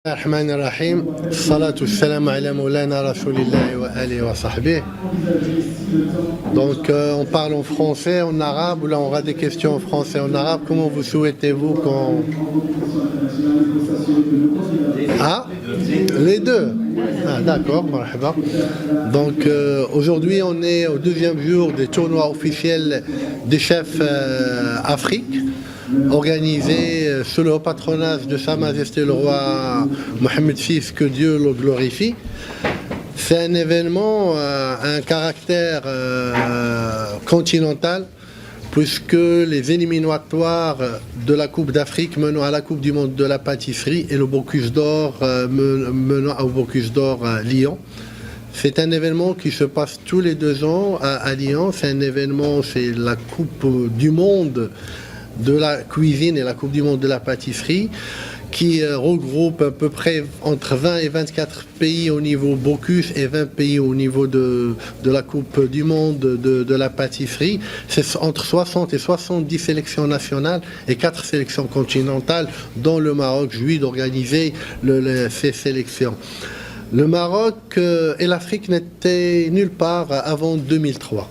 الرحمن الرحيم الصلاة والسلام على مولانا رسول الله وآله وصحبه. Donc on parle en français, en arabe, ou là on aura des questions en français, en arabe. Comment vous souhaitez-vous qu'on... Ah, les deux. Ah d'accord, marhaba. Donc aujourd'hui on est au deuxième jour des tournois officiels des chefs Afrique, organisé sous le haut patronage de Sa Majesté le roi Mohammed VI, que Dieu le glorifie. C'est un événement à un caractère continental, puisque les éliminatoires de la Coupe d'Afrique menant à la Coupe du Monde de la pâtisserie et le Bocuse d'Or menant au Bocuse d'Or à Lyon. C'est un événement qui se passe tous les 2 ans à Lyon. C'est un événement, c'est la Coupe du Monde de la cuisine et la Coupe du Monde de la pâtisserie, qui regroupe à peu près entre 20 et 24 pays au niveau Bocuse et 20 pays au niveau de la Coupe du Monde de la pâtisserie. C'est entre 60 et 70 sélections nationales et 4 sélections continentales, dont le Maroc jouit d'organiser ces sélections. Le Maroc et l'Afrique n'étaient nulle part avant 2003.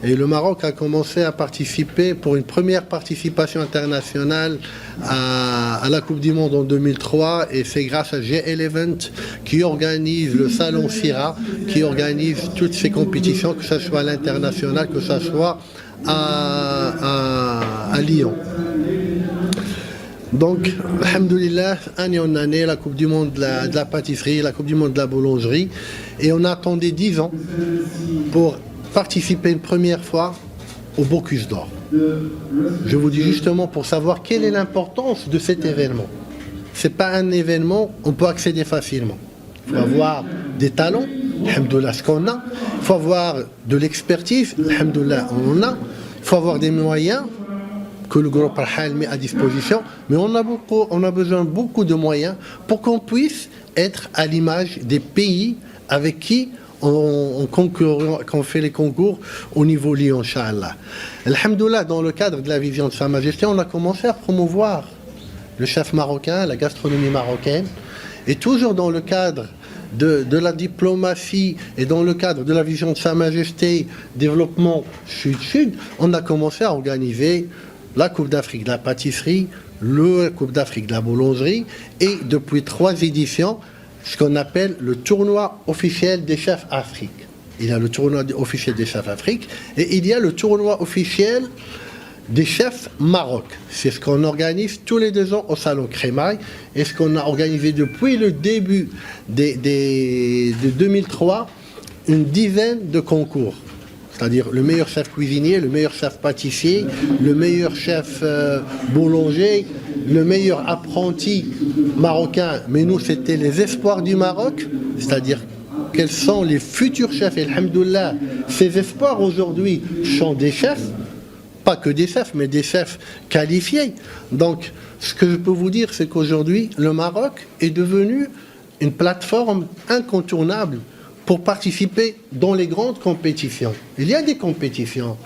Et le Maroc a commencé à participer pour une première participation internationale à la Coupe du Monde en 2003. Et c'est grâce à GL Event qui organise le Salon Sira, qui organise toutes ces compétitions, que ce soit à l'international, que ce soit à Lyon. Donc, alhamdoulilah, année en année, la Coupe du Monde de la pâtisserie, la Coupe du Monde de la boulangerie. Et on attendait 10 ans pour participer une première fois au Bocuse d'Or. Je vous dis justement pour savoir quelle est l'importance de cet événement. Ce n'est pas un événement on peut accéder facilement. Il faut avoir des talents, alhamdoulilah, ce qu'on a. Il faut avoir de l'expertise, alhamdoulilah, on en a. Il faut avoir des moyens que le groupe Rahal met à disposition, mais on a besoin de beaucoup de moyens pour qu'on puisse être à l'image des pays avec qui qu'on fait les concours au niveau Lyon, Inch'Allah. Alhamdoulilah, dans le cadre de la vision de Sa Majesté, on a commencé à promouvoir le chef marocain, la gastronomie marocaine, et toujours dans le cadre de la diplomatie et dans le cadre de la vision de Sa Majesté, développement sud-sud, on a commencé à organiser la Coupe d'Afrique de la pâtisserie, la Coupe d'Afrique de la boulangerie, et depuis 3 éditions, ce qu'on appelle le tournoi officiel des chefs Afrique. Il y a le tournoi officiel des chefs Afrique et il y a le tournoi officiel des chefs Maroc. C'est ce qu'on organise tous les 2 ans au Salon Crémaille et ce qu'on a organisé depuis le début de 2003, une dizaine de concours. C'est-à-dire le meilleur chef cuisinier, le meilleur chef pâtissier, le meilleur chef boulanger, le meilleur apprenti marocain. Mais nous, c'était les espoirs du Maroc, c'est-à-dire quels sont les futurs chefs. Et alhamdoulilah, ces espoirs aujourd'hui sont des chefs, pas que des chefs, mais des chefs qualifiés. Donc, ce que je peux vous dire, c'est qu'aujourd'hui, le Maroc est devenu une plateforme incontournable pour participer dans les grandes compétitions. Il y a des compétitions,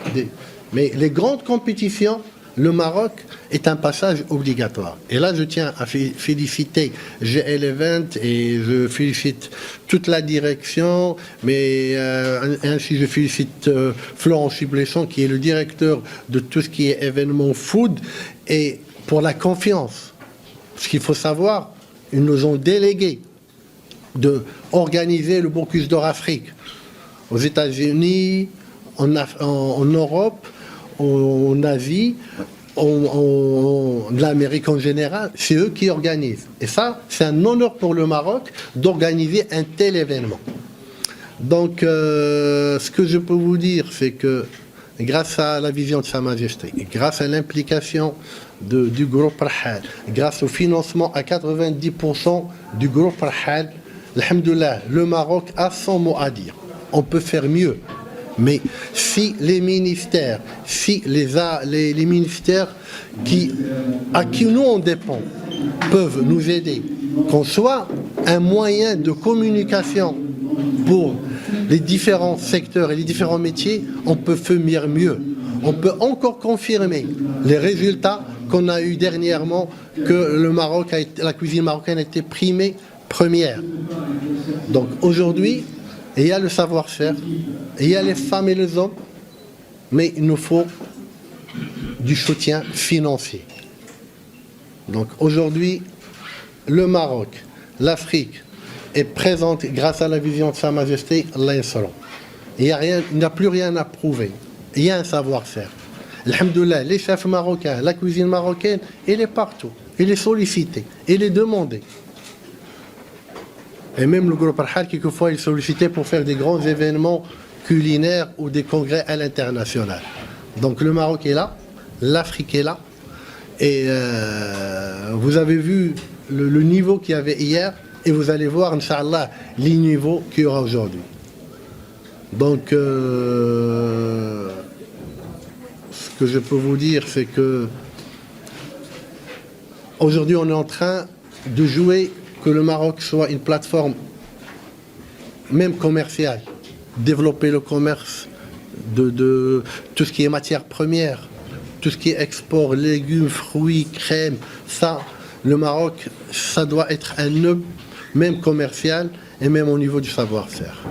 mais les grandes compétitions, le Maroc est un passage obligatoire. Et là, je tiens à féliciter GL Event et je félicite toute la direction, mais ainsi je félicite Florent Chiblesson, qui est le directeur de tout ce qui est événement food, et pour la confiance. Ce qu'il faut savoir, ils nous ont délégué de organiser le Bocuse d'Or Afrique aux États-Unis, en Europe, en Asie, de l'Amérique en général. C'est eux qui organisent. Et ça, c'est un honneur pour le Maroc d'organiser un tel événement. Donc, ce que je peux vous dire, c'est que grâce à la vision de Sa Majesté, grâce à l'implication du groupe Rahal, grâce au financement à 90% du groupe Rahal, alhamdoulilah, le Maroc a son mot à dire. On peut faire mieux. Mais si les ministères, les ministères à qui nous on dépend peuvent nous aider, qu'on soit un moyen de communication pour les différents secteurs et les différents métiers, on peut faire mieux. On peut encore confirmer les résultats qu'on a eu dernièrement que le Maroc la cuisine marocaine a été primée première. Donc aujourd'hui, il y a le savoir-faire, il y a les femmes et les hommes, mais il nous faut du soutien financier. Donc aujourd'hui, le Maroc, l'Afrique est présente grâce à la vision de Sa Majesté, Allah Insalam. Il n'y a plus rien à prouver. Il y a un savoir-faire. Alhamdoulilah, les chefs marocains, la cuisine marocaine, elle est partout. Elle est sollicitée, elle est demandée. Et même le groupe Arhal, quelquefois, il est sollicité pour faire des grands événements culinaires ou des congrès à l'international. Donc le Maroc est là, l'Afrique est là. Et vous avez vu le niveau qu'il y avait hier, et vous allez voir, Inch'Allah, les niveaux qu'il y aura aujourd'hui. Donc, ce que je peux vous dire, c'est que aujourd'hui, on est en train de jouer que le Maroc soit une plateforme, même commerciale, développer le commerce de tout ce qui est matières premières, tout ce qui est export, légumes, fruits, crèmes, ça, le Maroc, ça doit être un hub, même commercial et même au niveau du savoir-faire.